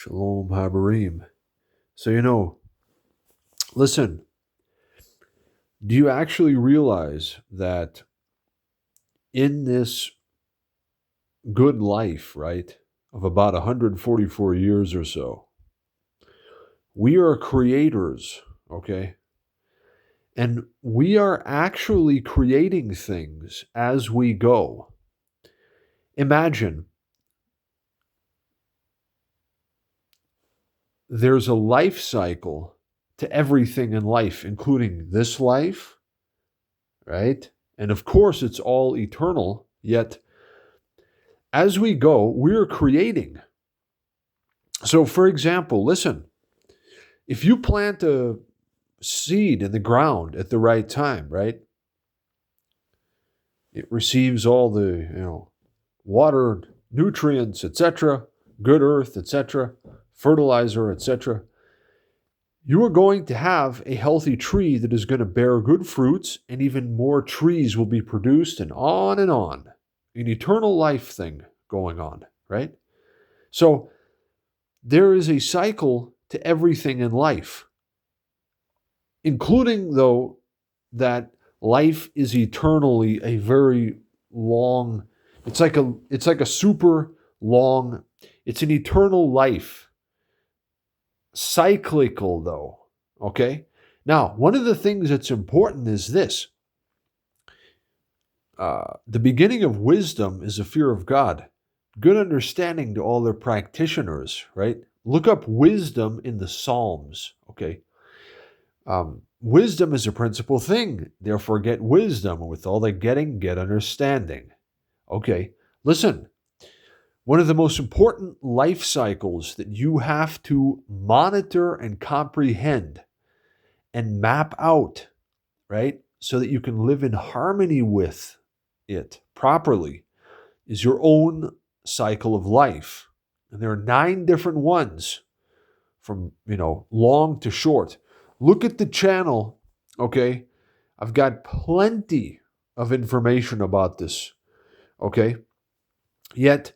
Shalom Habarim. So, listen, do you actually realize that in this good life, right, of about 144 years or so, we are creators, okay? And we are actually creating things as we go. Imagine there's a life cycle to everything in life, including this life, right? And of course, it's all eternal, yet as we go, we're creating. So, for example, listen, if you plant a seed in the ground at the right time, right? It receives all the, water, nutrients, etc., good earth, etc., fertilizer, etc. You are going to have a healthy tree that is going to bear good fruits, and even more trees will be produced, and on and on. An eternal life thing going on, right? So, there is a cycle to everything in life, including, though, that life is eternally a very long, it's like a super long, it's an eternal life. Cyclical, though, okay? Now, one of the things that's important is this. The beginning of wisdom is a fear of God. Good understanding to all their practitioners, right? Look up wisdom in the Psalms, okay? Wisdom is a principal thing. Therefore, get wisdom. With all the getting, get understanding. Okay, listen. One of the most important life cycles that you have to monitor and comprehend and map out, right? So that you can live in harmony with it properly is your own cycle of life. And there are 9 different ones from, long to short. Look at the channel, okay? I've got plenty of information about this, okay? Yet,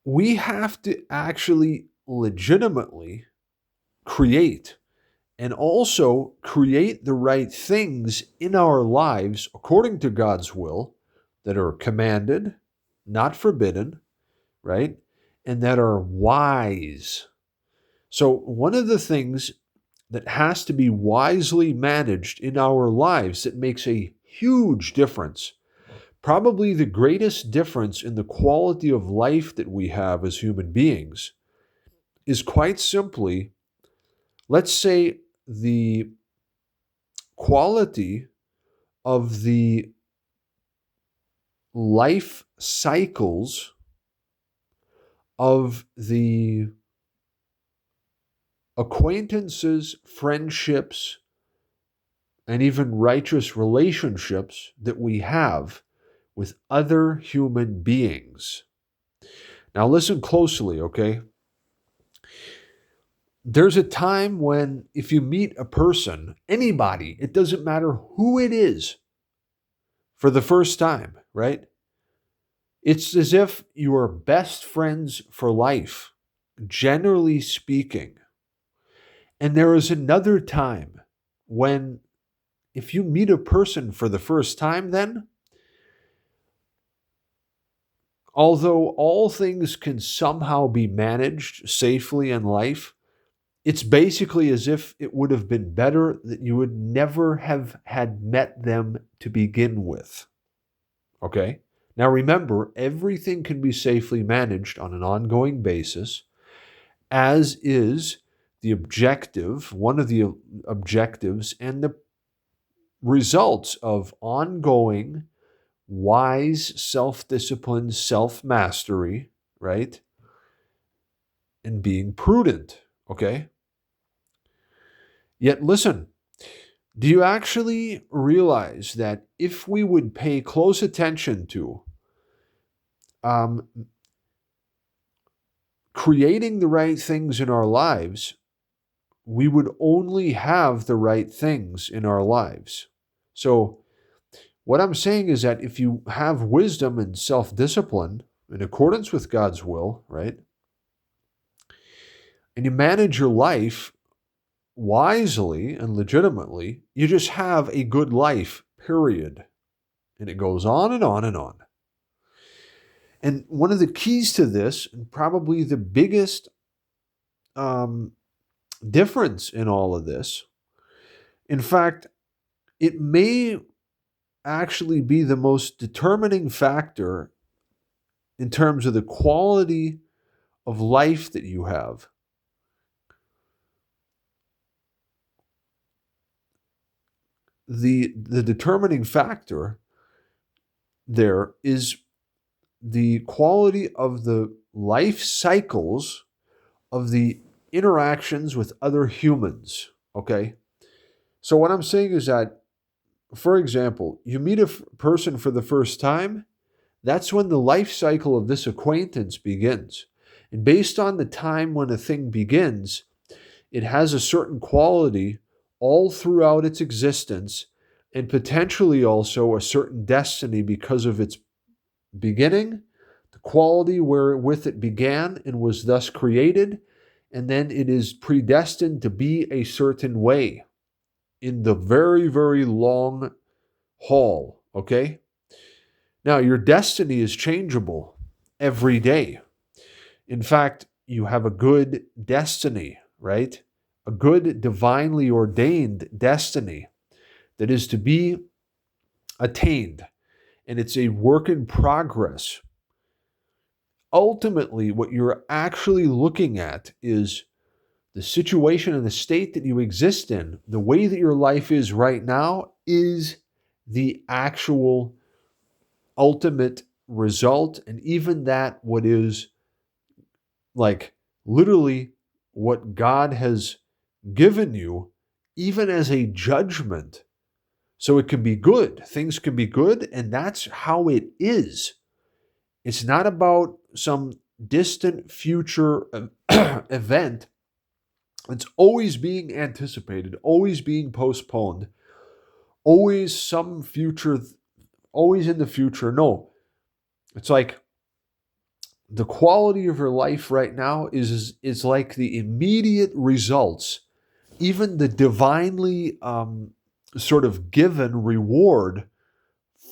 we have to actually legitimately create and also create the right things in our lives according to God's will that are commanded, not forbidden, right? And that are wise. So, one of the things that has to be wisely managed in our lives that makes a huge difference, probably the greatest difference in the quality of life that we have as human beings, is quite simply, let's say, the quality of the life cycles of the acquaintances, friendships, and even righteous relationships that we have with other human beings. Now, listen closely, okay? There's a time when if you meet a person, anybody, it doesn't matter who it is, for the first time, right? It's as if you are best friends for life, generally speaking. And there is another time when if you meet a person for the first time, then, although all things can somehow be managed safely in life, it's basically as if it would have been better that you would never have had met them to begin with. Okay? Now remember, everything can be safely managed on an ongoing basis, as is the objective, one of the objectives and the results of ongoing, wise self-discipline, self-mastery, right? And being prudent, okay? Yet listen, do you actually realize that if we would pay close attention to um, creating the right things in our lives, we would only have the right things in our lives? So, what I'm saying is that if you have wisdom and self discipline in accordance with God's will, right, and you manage your life wisely and legitimately, you just have a good life, period. And it goes on and on and on. And one of the keys to this, and probably the biggest um, difference in all of this, in fact, it may actually be the most determining factor in terms of the quality of life that you have. The determining factor there is the quality of the life cycles of the interactions with other humans. Okay? So, what I'm saying is that, for example, you meet a person for the first time, that's when the life cycle of this acquaintance begins. And based on the time when a thing begins, it has a certain quality all throughout its existence, and potentially also a certain destiny because of its beginning, the quality wherewith it began and was thus created, and then it is predestined to be a certain way in the very, very long haul. Okay? Now, your destiny is changeable every day. In fact, you have a good destiny, right? A good divinely ordained destiny that is to be attained, and it's a work in progress. Ultimately, what you're actually looking at is the situation and the state that you exist in, the way that your life is right now, is the actual ultimate result, and even that, what is like literally what God has given you, even as a judgment. So it can be good. Things can be good, and that's how it is. It's not about some distant future event. It's always being anticipated, always being postponed, always some future, always in the future. No, it's like the quality of your life right now is like the immediate results, even the divinely sort of given reward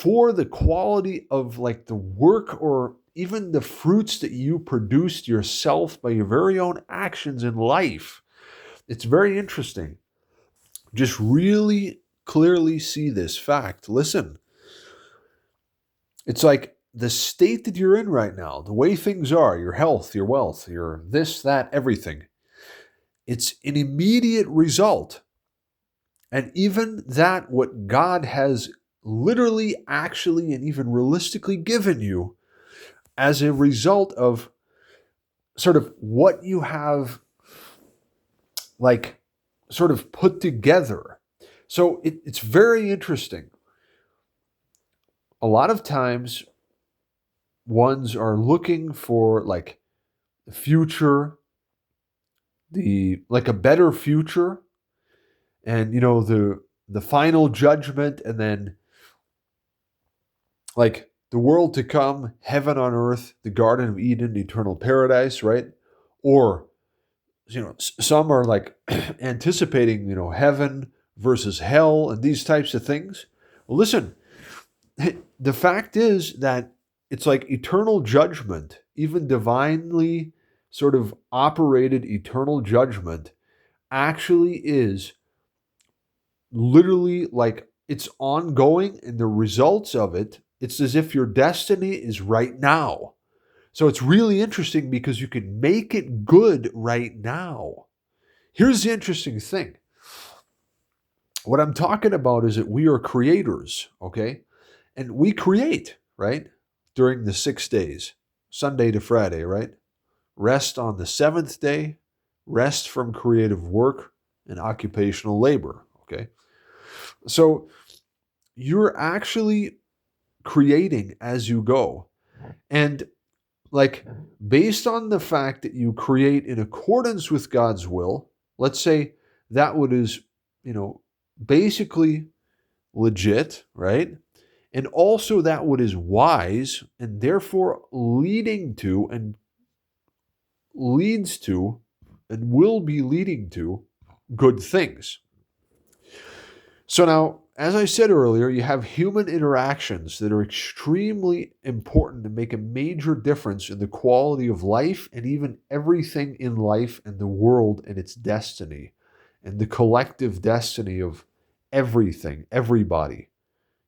for the quality of like the work or even the fruits that you produced yourself by your very own actions in life. It's very interesting. Just really clearly see this fact. Listen, it's like the state that you're in right now, the way things are, your health, your wealth, your this, that, everything. It's an immediate result. And even that, what God has literally, actually, and even realistically given you as a result of sort of what you have, like, sort of put together. So it's very interesting. A lot of times, ones are looking for like the future, the like a better future, and the final judgment, and then like the world to come, heaven on earth, the Garden of Eden, eternal paradise, right? Or some are like anticipating heaven versus hell and these types of things. Well, listen, the fact is that it's like eternal judgment, even divinely sort of operated eternal judgment, actually is literally like it's ongoing, and the results of it, it's as if your destiny is right now. So it's really interesting because you can make it good right now. Here's the interesting thing. What I'm talking about is that we are creators, okay? And we create, right? During the 6 days, Sunday to Friday, right? Rest on the seventh day, rest from creative work and occupational labor, okay? So you're actually creating as you go. And like based on the fact that you create in accordance with God's will, let's say that what is, basically legit, right? And also that what is wise and therefore leading to and leads to and will be leading to good things. So now, as I said earlier, you have human interactions that are extremely important to make a major difference in the quality of life and even everything in life and the world and its destiny and the collective destiny of everything, everybody,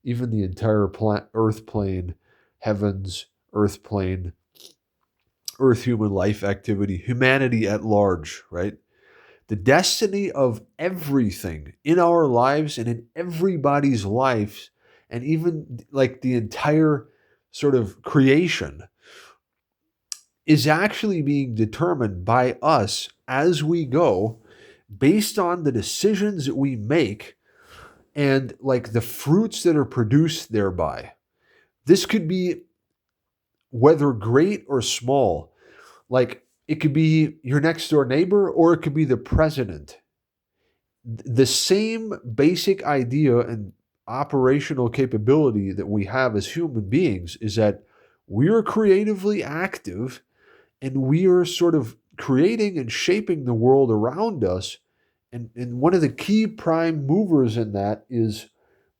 even the entire earth plane, heavens, earth plane, earth human life activity, humanity at large, right? The destiny of everything in our lives and in everybody's lives, and even like the entire sort of creation, is actually being determined by us as we go based on the decisions that we make and like the fruits that are produced thereby. This could be whether great or small. Like it could be your next door neighbor or it could be the president. The same basic idea and operational capability that we have as human beings is that we are creatively active and we are sort of creating and shaping the world around us. And one of the key prime movers in that is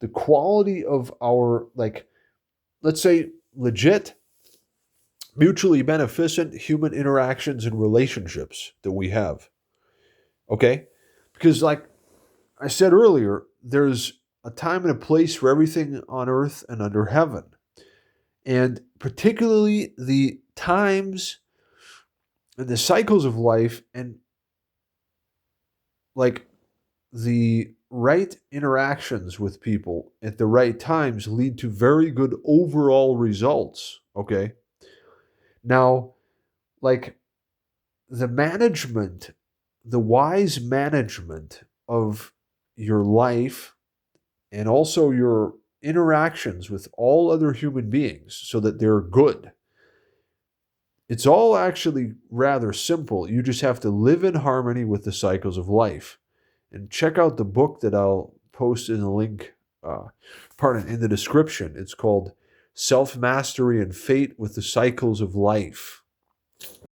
the quality of our, like, let's say, legit, mutually beneficent human interactions and relationships that we have. Okay? Because, like I said earlier, there's a time and a place for everything on earth and under heaven. And particularly the times and the cycles of life and like the right interactions with people at the right times lead to very good overall results. Okay. Now, like the management, the wise management of your life and also your interactions with all other human beings so that they're good. It's all actually rather simple. You just have to live in harmony with the cycles of life. And check out the book that I'll post in the link, in the description. It's called Self Mastery and Fate with the Cycles of Life.